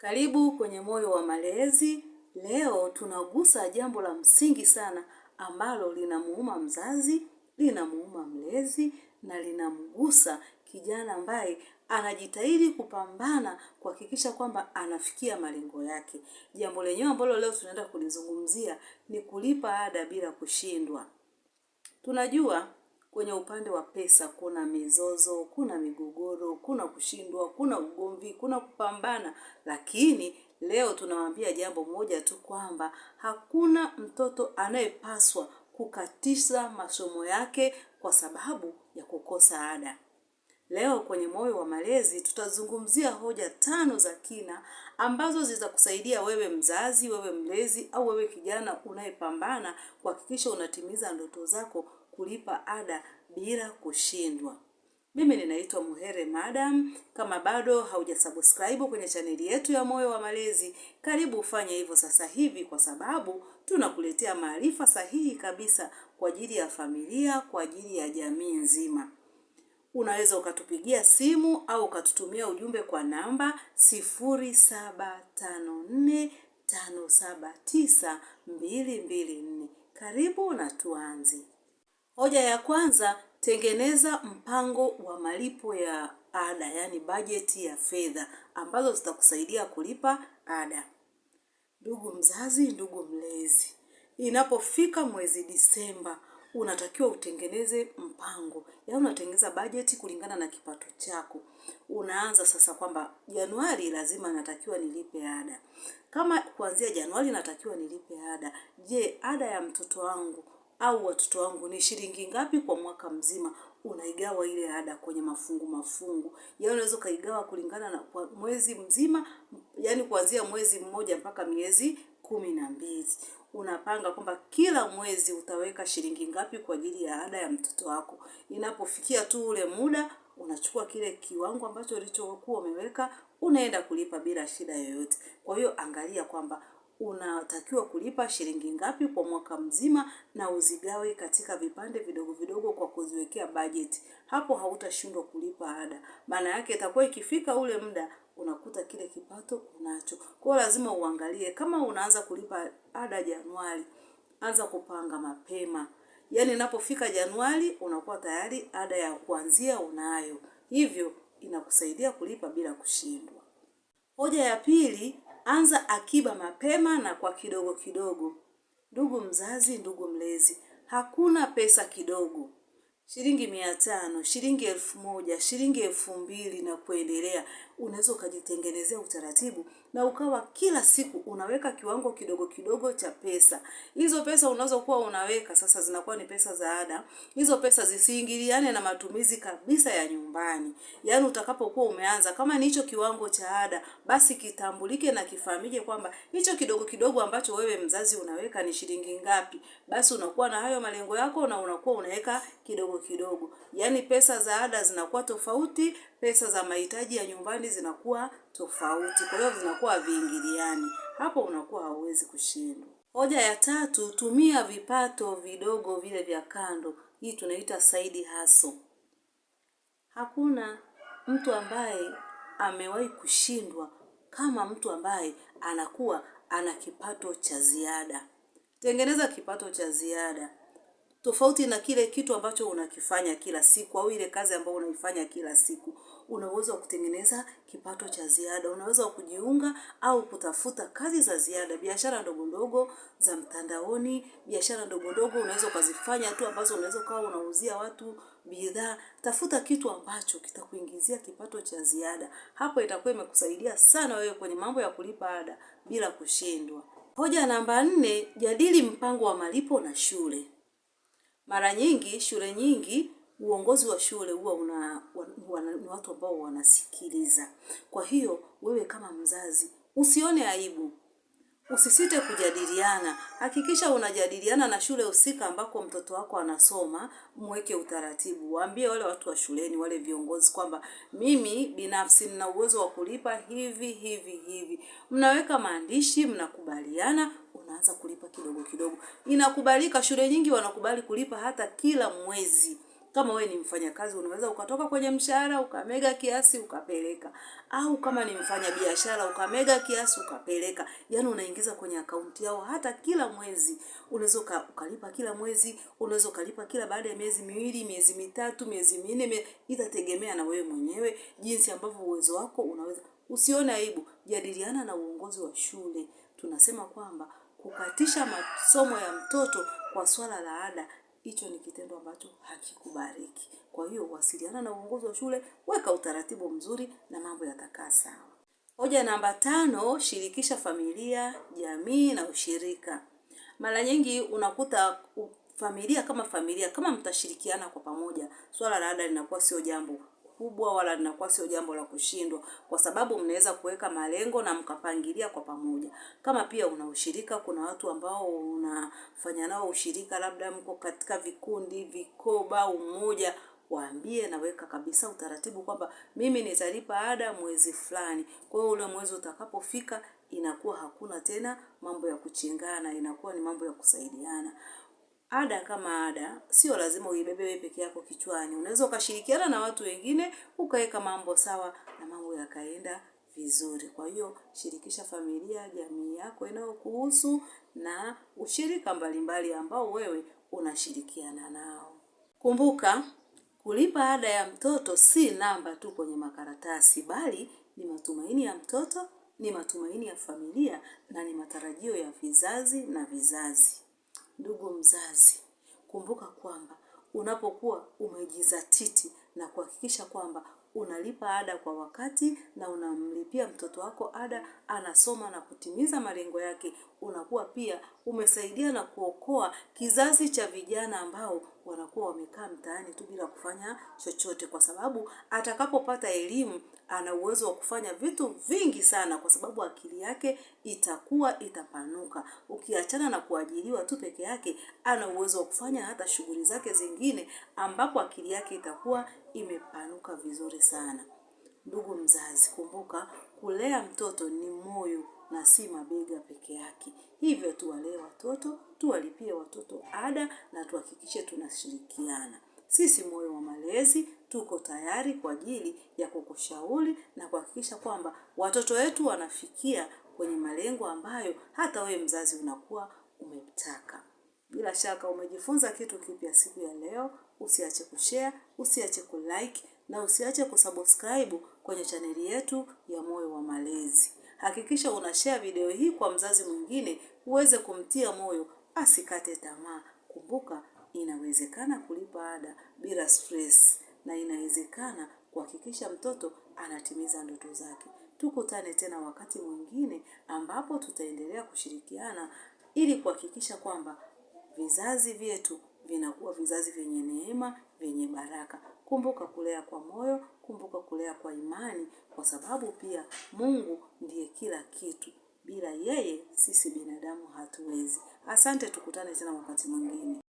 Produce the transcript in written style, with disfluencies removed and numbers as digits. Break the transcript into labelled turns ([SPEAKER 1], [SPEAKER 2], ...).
[SPEAKER 1] Karibu kwenye Moyo wa Malezi. Leo tunagusa jambo la msingi sana ambalo linamuuma mzazi, linamuuma mlezi na linamgusa kijana ambaye anajitahidi kupambana kuhakikisha kwamba anafikia malengo yake. Jambo lenyewe ambalo leo tunaenda kulizungumzia ni kulipa ada bila kushindwa. Tunajua kwenye upande wa pesa kuna mizozo, kuna migogoro, kuna kushindwa, kuna ugomvi, kuna kupambana. Lakini leo tunawaambia jambo moja tu kwamba hakuna mtoto anayepaswa kukatisha masomo yake kwa sababu ya kukosa ada. Leo kwenye Moyo wa Malezi tutazungumzia hoja 5 za kina ambazo zitakusaidia wewe mzazi, wewe mlezi au wewe kijana unayepambana kuhakikisha unatimiza ndoto zako kulipa ada bila kushindwa. Mimi ninaitwa Muhere Madam. Kama bado haujasubscribe kwenye chaneli yetu ya Moyo wa Malezi, karibu ufanye hivyo sasa hivi kwa sababu tunakuletea maarifa sahihi kabisa kwa ajili ya familia, kwa ajili ya jamii nzima. Unaweza ukatupigia simu au ukatutumia ujumbe kwa namba 0754579224. Karibu na tuanze. Hoja ya kwanza, tengeneza mpango wa malipo ya ada, yani bajeti ya fedha ambazo zitakusaidia kulipa ada. Ndugu mzazi, ndugu mlezi, inapofika mwezi Disemba, unatakiwa utengeneze mpango. Yaani unatengeneza bajeti kulingana na kipato chako. Unaanza sasa kwamba Januari lazima natakiwa nilipe ada. Kama kuanzia Januari natakiwa nilipe ada, je, ada ya mtoto wangu au watoto wangu ni shilingi ngapi kwa mwaka mzima? Unaigawa ile ada kwenye mafungu. Yaani unaweza kaigawa kulingana na kwa mwezi mzima, yani kuanzia mwezi mmoja mpaka miezi 12. Unapanga kwamba kila mwezi utaweka shilingi ngapi kwa ajili ya ada ya mtoto wako. Inapofikia tu ule muda, unachukua kile kiwango ambacho ulichokuwa umeweka, unaenda kulipa bila shida yoyote. Kwa hiyo angalia kwamba unatakiwa kulipa shilingi ngapi kwa mwaka mzima na uzigawe katika vipande vidogo vidogo kwa kuziwekea budget. Hapo hautashindwa kulipa ada. Maana yake itakuwa ikifika ule muda unakuta kile kipato unacho. Kwa hiyo lazima uangalie kama unaanza kulipa ada Januari, anza kupanga mapema. Yaani inapofika Januari unakuwa tayari ada ya kuanzia unayo. Hivyo inakusaidia kulipa bila kushindwa. Hoja ya pili, anza akiba mapema na kwa kidogo kidogo. Ndugu mzazi, ndugu mlezi, hakuna pesa kidogo. Shilingi 500, shilingi 1000, shilingi 2000 na kuendelea. Unaweza ukajitengenezea utaratibu na ukawa kila siku unaweka kiwango kidogo kidogo cha pesa. Hizo pesa unazokuwa unaweka sasa zinakuwa ni pesa za ada. Hizo pesa zisiingiliane na matumizi kabisa ya nyumbani. Yaani utakapokuwa umeanza kama ni hicho kiwango cha ada, basi kitambulike na kifahamike kwamba hicho kidogo kidogo ambacho wewe mzazi unaweka ni shilingi ngapi. Basi unakuwa na hayo malengo yako na unakuwa unaweka kidogo kidogo. Yaani pesa za ada zinakuwa tofauti, pesa za mahitaji ya nyumbani zinakuwa tofauti. Kwa hiyo zinakuwa viingiliani. Hapo unakuwa hauwezi kushindwa. Hoja ya tatu, tumia vipato vidogo vile vya kando. Hii tunaita side hustle. Hakuna mtu ambaye amewahi kushindwa kama mtu ambaye anakuwa ana kipato cha ziada. Tengeneza kipato cha ziada. Tofauti na kile kitu ambacho unakifanya kila siku au ile kazi ambayo unaifanya kila siku. Una uwezo wa kutengeneza kipato cha ziada. Unaweza kujiunga au kutafuta kazi za ziada, biashara ndogo ndogo za mtandaoni, biashara ndogo ndogo unaweza kuzifanya tu ambazo unaweza kuwa unauzia watu bidhaa. Tafuta kitu ambacho kitakuingizia kipato cha ziada. Hapo itakuwa imekusaidia sana wewe kwenye mambo ya kulipa ada bila kushindwa. Hoja namba 4, jadili mpango wa malipo na shule. Mara nyingi, shule nyingi, uongozi wa shule huwa ni watu ambao wanasikiliza. Kwa hiyo, wewe kama mzazi, usione aibu. Usisite kujadiliana. Hakikisha unajadiliana na shule husika ambako mtoto wako anasoma, mweke utaratibu. Waambie wale watu wa shuleni, wale viongozi kwamba mimi binafsi nina uwezo wa kulipa hivi. Mnaweka maandishi, mnakubaliana, unaanza kulipa kidogo kidogo. Inakubalika, shule nyingi wanakubali kulipa hata kila mwezi. Kama we ni mfanyakazi, unaweza ukatoka kwenye mshahara ukamega kiasi ukapeleka, au kama ni mfanya biashara ukamega kiasi ukapeleka. Yaani unaingiza kwenye akaunti yao hata kila mwezi. Unaweza ukalipa kila mwezi, unaweza ukalipa kila baada ya miezi miwili, miezi mitatu, miezi minne, itategemea na wewe mwenyewe jinsi ambavyo uwezo wako unaweza. Usione aibu, jadiliana na uongozi wa shule. Tunasema kwamba kukatisha masomo ya mtoto kwa swala la ada, hicho ni kitendo ambacho hakikubaliki. Kwa hiyo wasiliana na uongozi wa shule, weka utaratibu mzuri na mambo yatakaa sawa. Hoja namba 5, shirikisha familia, jamii na ushirika. Mara nyingi unakuta familia kama mtashirikiana kwa pamoja, swala la ada linakuwa sio jambo kubwa wala linakuwa sio jambo la kushindwa, kwa sababu mnaweza kuweka malengo na mkapangilia kwa pamoja. Kama pia una ushirika, kuna watu ambao unafanya nao ushirika, labda mko katika vikundi, vikoba, umoja, waambie na weka kabisa utaratibu kwamba mimi nitalipa ada mwezi fulani. Kwa hiyo ule mwezi utakapofika, inakuwa hakuna tena mambo ya kuchingana, inakuwa ni mambo ya kusaidiana. Ada kama ada, sio lazima uibebe wewe peke yako kichwani. Unaweza ukashirikiana na watu wengine, ukaweka mambo sawa na mambo yakaenda vizuri. Kwa hiyo shirikisha familia, jamii yako inayokuhusu na ushirika mbalimbali ambao wewe unashirikiana nao. Kumbuka, kulipa ada ya mtoto si namba tu kwenye makaratasi, bali ni matumaini ya mtoto, ni matumaini ya familia na ni matarajio ya vizazi na vizazi. Ndugu mzazi, kumbuka kwamba unapokuwa umejizatiti na kuhakikisha kwamba unalipa ada kwa wakati na unamlipia mtoto wako ada, anasoma na kutimiza malengo yake, unakuwa pia umesaidia na kuokoa kizazi cha vijana ambao wanakuwa wamekaa mtaani tu bila kufanya chochote, kwa sababu atakapopata elimu ana uwezo wa kufanya vitu vingi sana, kwa sababu akili yake itapanuka. Ukiachana na kuajiriwa tu peke yake, ana uwezo wa kufanya hata shughuli zake zingine ambapo akili yake itakuwa imepanuka vizuri sana. Ndugu mzazi, kumbuka kulea mtoto ni moyo na si mabega peke yake. Hivyo tuwalee watoto, tuwalipie watoto ada na tuhakikishe tunashirikiana. Sisi Moyo wa Malezi tuko tayari kwa ajili ya kukushauri na kuhakikisha kwamba watoto wetu wanafikia kwenye malengo ambayo hata wewe mzazi unakuwa umetaka. Bila shaka umejifunza kitu kipya siku ya leo. Usiache kushare, usiache kulike na usiache kusubscribe kwenye chaneli yetu ya Moyo wa Malezi. Hakikisha unashare video hii kwa mzazi mwingine uweze kumtia moyo asikate tamaa. Kumbuka, inawezekana kulipa ada bila stress na inawezekana kuhakikisha mtoto anatimiza ndoto zake. Tukutane tena wakati mwingine ambapo tutaendelea kushirikiana ili kuhakikisha kwamba vizazi vyetu vinakuwa vizazi vyenye neema, vyenye baraka. Kumbuka kulea kwa moyo, kumbuka kulea kwa imani, kwa sababu pia Mungu ndiye kila kitu. Bila yeye sisi binadamu hatuwezi. Asante, tukutane tena wakati mwingine.